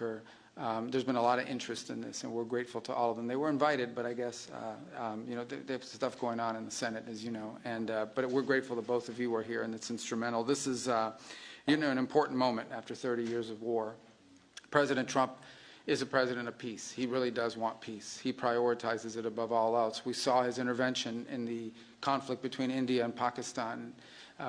occur. There's been a lot of interest in this, and we're grateful to all of them. They were invited, but I guess, you know, there's stuff going on in the Senate, as you know. But we're grateful that both of you are here, and it's instrumental. This is, you know, an important moment after 30 years of war. President Trump is a president of peace. He really does want peace. He prioritizes it above all else. We saw his intervention in the conflict between India and Pakistan.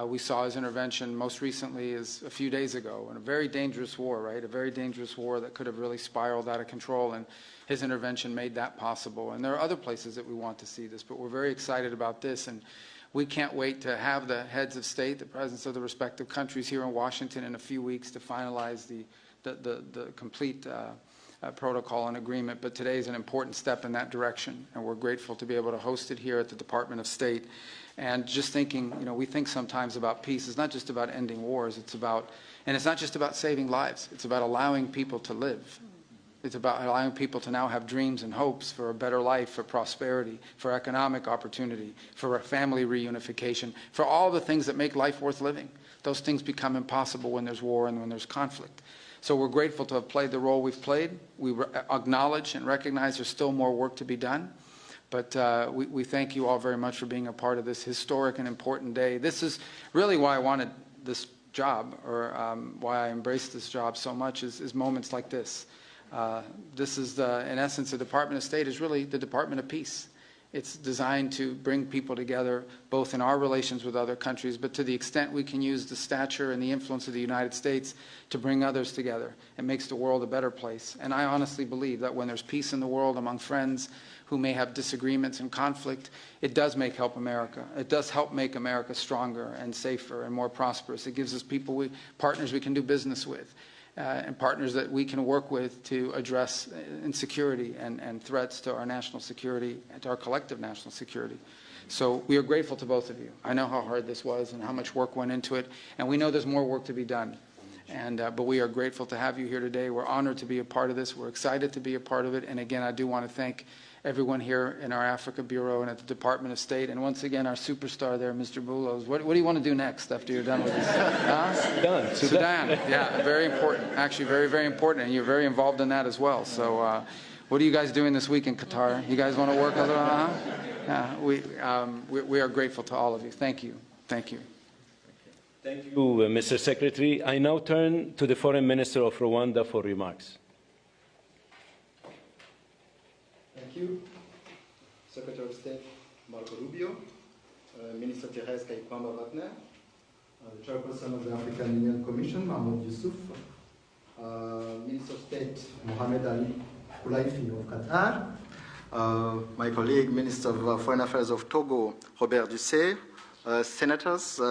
We saw his intervention most recently as a few days ago in a very dangerous war, right? A very dangerous war that could have really spiraled out of control, and his intervention made that possible. And there are other places that we want to see this, but we're very excited about this, and we can't wait to have the heads of state, the presidents of the respective countries here in Washington in a few weeks to finalize the complete protocol and agreement. But today is an important step in that direction, and we're grateful to be able to host it here at the Department of State. And just thinking, you know, we think sometimes about peace. It's not just about ending wars. It's about, and it's not just about saving lives. It's about allowing people to live. It's about allowing people to now have dreams and hopes for a better life, for prosperity, for economic opportunity, for a family reunification, for all the things that make life worth living. Those things become impossible when there's war and when there's conflict. So we're grateful to have played the role we've played. We acknowledge and recognize there's still more work to be done. But we thank you all very much for being a part of this historic and important day. This is really why I wanted this job, or why I embraced this job so much, is moments like this. This is, in essence, the Department of State is really the Department of Peace. It's designed to bring people together, both in our relations with other countries, but to the extent we can use the stature and the influence of the United States to bring others together. It makes the world a better place. And I honestly believe that when there's peace in the world among friends who may have disagreements and conflict, it does help America. It does help make America stronger and safer and more prosperous. It gives us people, partners we can do business with. And partners that we can work with to address insecurity and threats to our national security and to our collective national security. So we are grateful to both of you. I know how hard this was and how much work went into it, and we know there's more work to be done. But we are grateful to have you here today. We're honored to be a part of this. We're excited to be a part of it. And again, I do want to thank everyone here in our Africa Bureau and at the Department of State. And once again, our superstar there, Mr. Bulos. What do you want to do next after you're done with this? Sudan. Yeah, very important. Actually, very, very important. And you're very involved in that as well. So what are you guys doing this week in Qatar? You guys want to work a little? Yeah, we are grateful to all of you. Thank you. Thank you. Thank you, Mr. Secretary. I now turn to the Foreign Minister of Rwanda for remarks. Thank you. Secretary of State Marco Rubio, Minister Therese Wagner, the Chairperson of the African Union Commission, Mahmoud Yusuf, Minister of State Mohamed Ali Koulaifi of Qatar, my colleague, Minister of Foreign Affairs of Togo, Robert Dussé, Senators,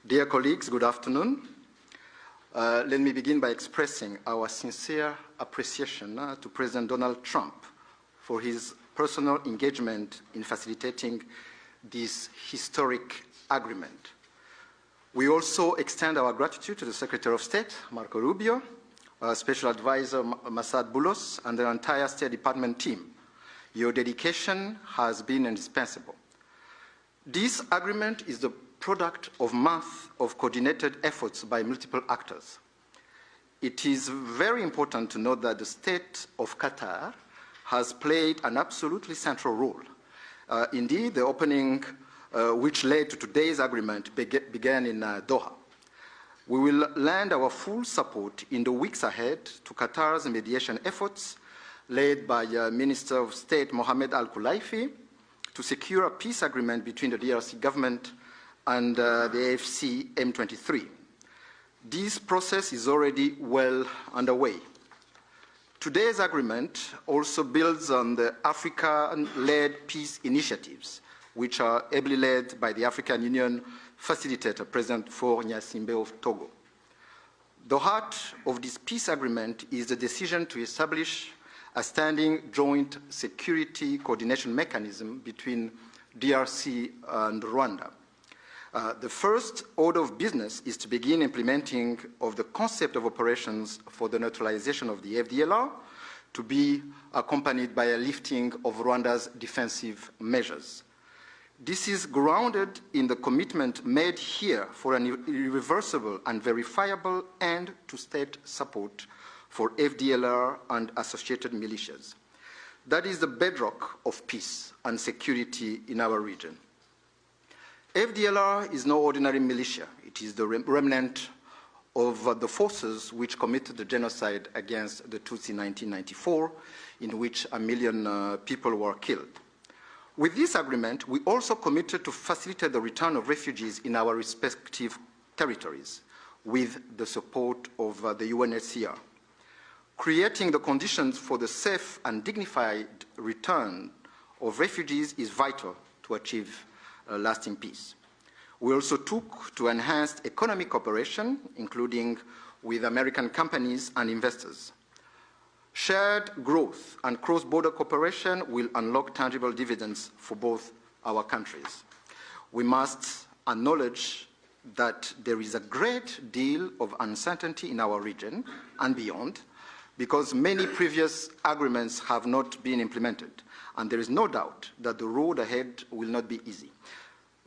dear colleagues, good afternoon. Let me begin by expressing our sincere appreciation to President Donald Trump for his personal engagement in facilitating this historic agreement. We also extend our gratitude to the Secretary of State, Marco Rubio, Special Advisor Masad Boulos, and the entire State Department team. Your dedication has been indispensable. This agreement is the product of months of coordinated efforts by multiple actors. It is very important to note that the State of Qatar has played an absolutely central role. Indeed, the opening, which led to today's agreement, began in Doha. We will lend our full support in the weeks ahead to Qatar's mediation efforts, led by Minister of State Mohamed Al Koulaifi, to secure a peace agreement between the DRC government and the AFC M23. This process is already well underway. Today's agreement also builds on the African-led peace initiatives, which are ably led by the African Union facilitator, President Faure Gnassingbé of Togo. The heart of this peace agreement is the decision to establish a standing joint security coordination mechanism between DRC and Rwanda. The first order of business is to begin implementing of the concept of operations for the neutralization of the FDLR, to be accompanied by a lifting of Rwanda's defensive measures. This is grounded in the commitment made here for an irreversible and verifiable end to state support for FDLR and associated militias. That is the bedrock of peace and security in our region. FDLR is no ordinary militia. It is the remnant of the forces which committed the genocide against the Tutsi in 1994, in which 1 million people were killed. With this agreement, we also committed to facilitate the return of refugees in our respective territories with the support of the UNHCR. Creating the conditions for the safe and dignified return of refugees is vital to achieve lasting peace. We also took to enhance economic cooperation, including with American companies and investors. Shared growth and cross-border cooperation will unlock tangible dividends for both our countries. We must acknowledge that there is a great deal of uncertainty in our region and beyond, because many previous agreements have not been implemented, and there is no doubt that the road ahead will not be easy.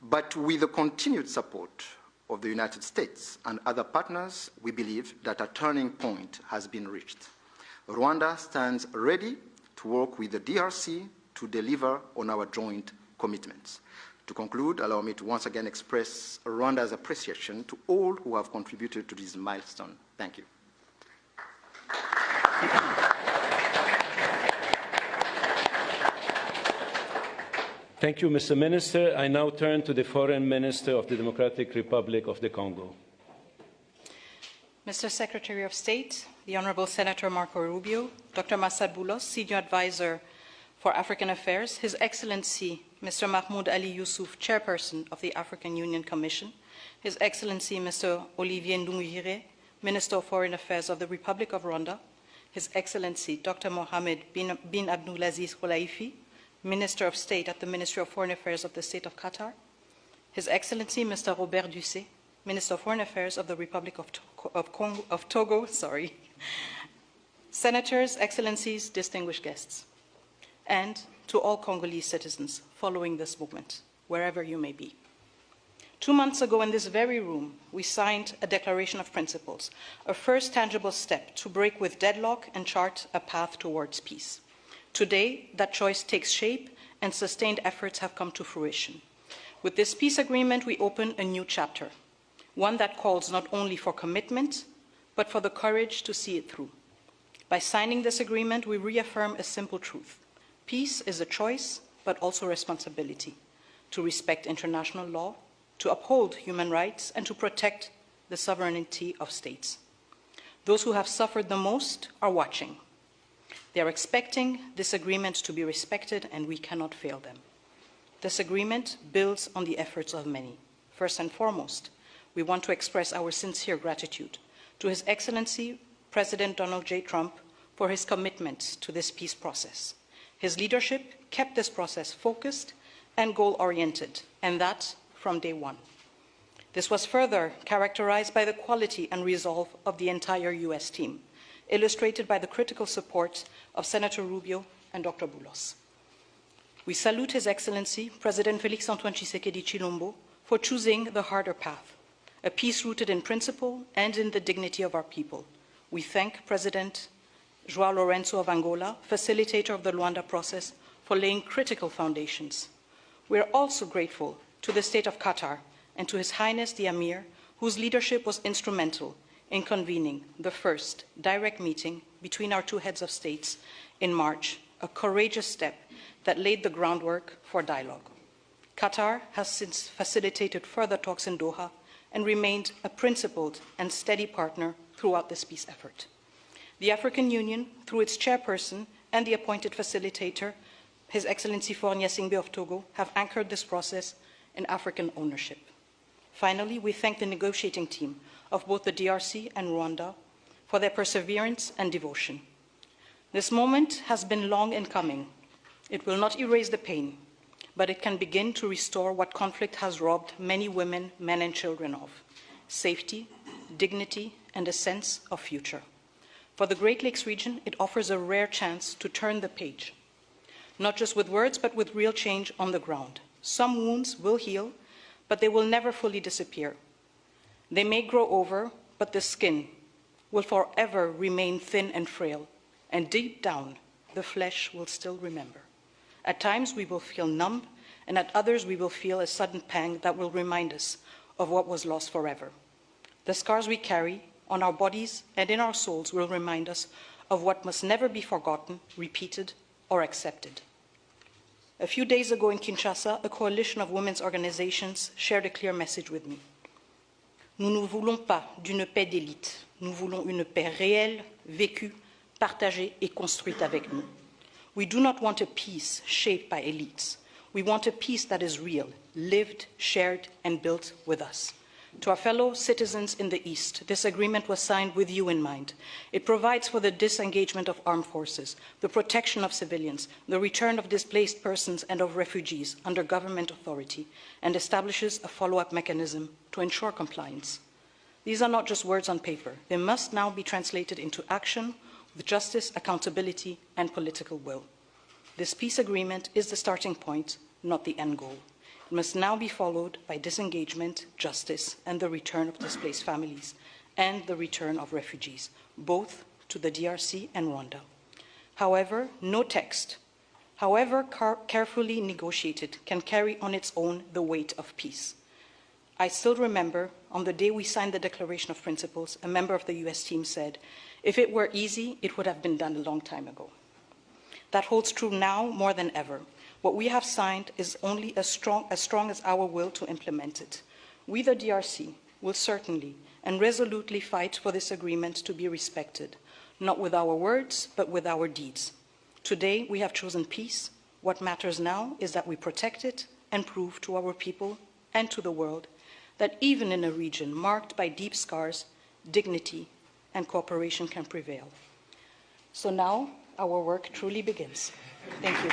But with the continued support of the United States and other partners, we believe that a turning point has been reached. Rwanda stands ready to work with the DRC to deliver on our joint commitments. To conclude, allow me to once again express Rwanda's appreciation to all who have contributed to this milestone. Thank you. Thank you, Mr. Minister. I now turn to the Foreign Minister of the Democratic Republic of the Congo. Mr. Secretary of State, the Honorable Senator Marco Rubio, Dr. Massad Boulos, Senior Advisor for African Affairs, His Excellency Mr. Mahmoud Ali Yusuf, Chairperson of the African Union Commission, His Excellency Mr. Olivier Nduhungirehe, Minister of Foreign Affairs of the Republic of Rwanda, His Excellency Dr. Mohamed bin Abdulaziz Khulaifi, Minister of State at the Ministry of Foreign Affairs of the State of Qatar, His Excellency Mr. Robert Dussé, Minister of Foreign Affairs of the Republic of Togo, Senators, Excellencies, distinguished guests, and to all Congolese citizens following this movement, wherever you may be. 2 months ago in this very room, we signed a Declaration of Principles, a first tangible step to break with deadlock and chart a path towards peace. Today, that choice takes shape and sustained efforts have come to fruition. With this peace agreement, we open a new chapter, one that calls not only for commitment, but for the courage to see it through. By signing this agreement, we reaffirm a simple truth. Peace is a choice, but also responsibility, to respect international law, to uphold human rights, and to protect the sovereignty of states. Those who have suffered the most are watching. They are expecting this agreement to be respected, and we cannot fail them. This agreement builds on the efforts of many. First and foremost, we want to express our sincere gratitude to His Excellency President Donald J. Trump for his commitment to this peace process. His leadership kept this process focused and goal-oriented, and that from day one. This was further characterized by the quality and resolve of the entire U.S. team, illustrated by the critical support of Senator Rubio and Dr. Boulos. We salute His Excellency, President Félix-Antoine Tshisekedi Chilombo, for choosing the harder path, a peace rooted in principle and in the dignity of our people. We thank President João Lourenço of Angola, facilitator of the Luanda process, for laying critical foundations. We are also grateful to the State of Qatar and to His Highness the Emir, whose leadership was instrumental in convening the first direct meeting between our two heads of states in March, a courageous step that laid the groundwork for dialogue. Qatar has since facilitated further talks in Doha and remained a principled and steady partner throughout this peace effort. The African Union, through its chairperson and the appointed facilitator, His Excellency Faure Gnassingbé of Togo, have anchored this process in African ownership. Finally, we thank the negotiating team of both the DRC and Rwanda for their perseverance and devotion. This moment has been long in coming. It will not erase the pain, but it can begin to restore what conflict has robbed many women, men, and children of: safety, dignity, and a sense of future. For the Great Lakes region, it offers a rare chance to turn the page, not just with words, but with real change on the ground. Some wounds will heal, but they will never fully disappear. They may grow over, but the skin will forever remain thin and frail, and deep down, the flesh will still remember. At times we will feel numb, and at others we will feel a sudden pang that will remind us of what was lost forever. The scars we carry on our bodies and in our souls will remind us of what must never be forgotten, repeated, or accepted. A few days ago in Kinshasa, a coalition of women's organizations shared a clear message with me. Nous ne voulons pas d'une paix d'élite. Nous voulons une paix réelle, vécue, partagée et construite avec nous. We do not want a peace shaped by elites. We want a peace that is real, lived, shared, and built with us. To our fellow citizens in the East, this agreement was signed with you in mind. It provides for the disengagement of armed forces, the protection of civilians, the return of displaced persons and of refugees under government authority, and establishes a follow-up mechanism to ensure compliance. These are not just words on paper. They must now be translated into action with justice, accountability, and political will. This peace agreement is the starting point, not the end goal. It must now be followed by disengagement, justice, and the return of displaced families, and the return of refugees, both to the DRC and Rwanda. However, no text, however carefully negotiated, can carry on its own the weight of peace. I still remember, on the day we signed the Declaration of Principles, a member of the US team said, "If it were easy, it would have been done a long time ago." That holds true now more than ever. What we have signed is only as strong as our will to implement it. We, the DRC, will certainly and resolutely fight for this agreement to be respected, not with our words, but with our deeds. Today, we have chosen peace. What matters now is that we protect it and prove to our people and to the world that even in a region marked by deep scars, dignity and cooperation can prevail. So now, our work truly begins. Thank you.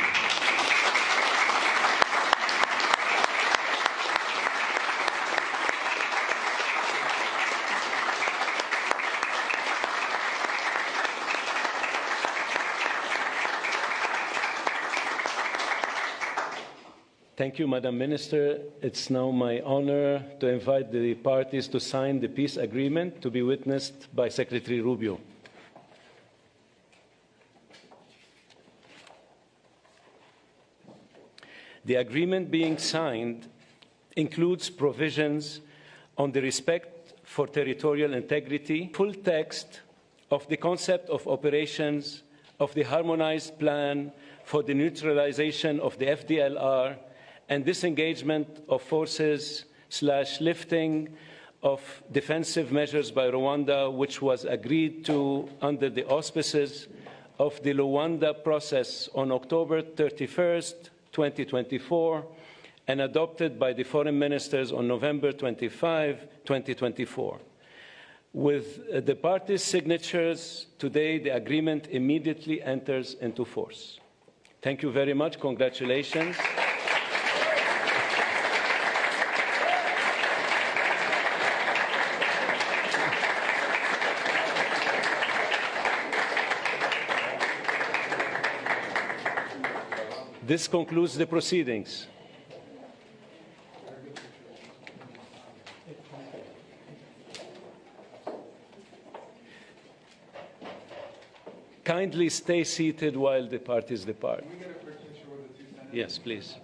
Thank you, Madam Minister. It's now my honor to invite the parties to sign the peace agreement to be witnessed by Secretary Rubio. The agreement being signed includes provisions on the respect for territorial integrity, full text of the concept of operations of the harmonized plan for the neutralization of the FDLR and disengagement of forces / lifting of defensive measures by Rwanda, which was agreed to under the auspices of the Luanda process on October 31st, 2024, and adopted by the foreign ministers on November 25, 2024. With the parties' signatures today, the agreement immediately enters into force. Thank you very much. Congratulations. This concludes the proceedings. Kindly stay seated while the parties depart. Can we get a quick picture with the two senators? Yes, please.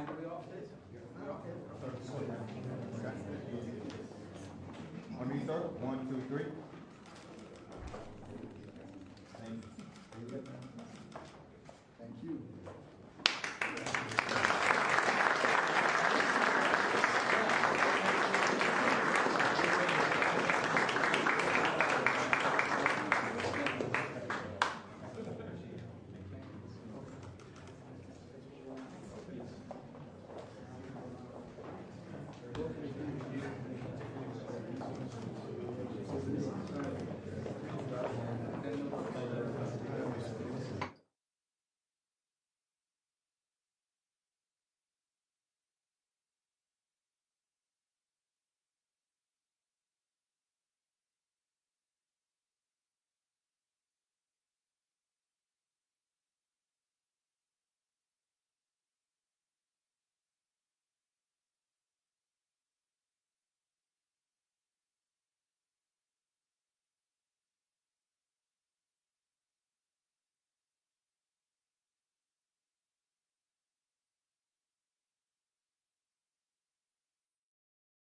finally off this? On me, sir. 1, 2, 3. Thank you.